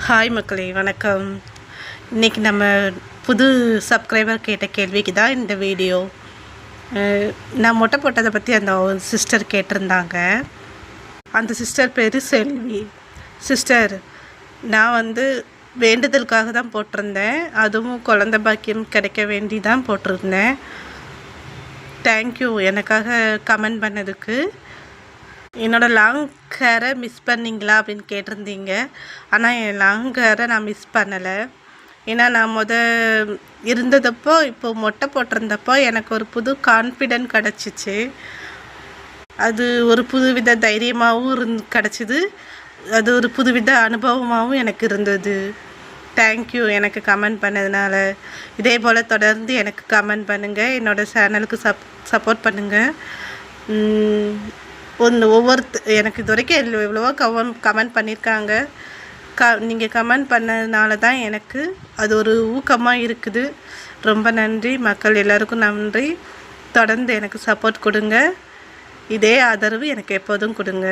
Hi மக்களே, வணக்கம். இன்றைக்கி நம்ம புது சப்ஸ்கிரைபர் கேட்ட கேள்விக்கு தான் இந்த வீடியோ. நான் மொட்டை போட்டதை பற்றி அந்த சிஸ்டர் கேட்டிருந்தாங்க. அந்த சிஸ்டர் பேர் செல்வி. சிஸ்டர், நான் வேண்டுதலுக்காக தான் போட்டிருந்தேன். அதுவும் குழந்த பாக்கியம் கிடைக்க வேண்டி தான் போட்டிருந்தேன். தேங்க்யூ எனக்காக கமெண்ட் பண்ணதுக்கு. என்னோடய லாங் ஹேரை மிஸ் பண்ணிங்களா அப்படின்னு கேட்டிருந்தீங்க. ஆனால் என் லாங் ஹேரை நான் மிஸ் பண்ணலை. ஏன்னா நான் இருந்ததப்போ இப்போது மொட்டை போட்டிருந்தப்போ எனக்கு ஒரு புது கான்ஃபிடென்ட் கிடச்சிச்சு. அது ஒரு புதுவித தைரியமாகவும் கிடச்சிது. அது ஒரு புதுவித அனுபவமாகவும் எனக்கு இருந்தது. தேங்க்யூ எனக்கு கமெண்ட் பண்ணதுனால. இதே போல் தொடர்ந்து எனக்கு கமெண்ட் பண்ணுங்கள். என்னோடய சேனலுக்கு சப்போர்ட் பண்ணுங்கள். எனக்கு இது வரைக்கும் எவ்வளவோ கமெண்ட் பண்ணியிருக்காங்க. நீங்கள் கமெண்ட் பண்ணதுனால தான் எனக்கு அது ஒரு ஊக்கமாக இருக்குது. ரொம்ப நன்றி மக்கள், எல்லாருக்கும் நன்றி. தொடர்ந்து எனக்கு சப்போர்ட் கொடுங்க. இதே ஆதரவு எனக்கு எப்போதும் கொடுங்க.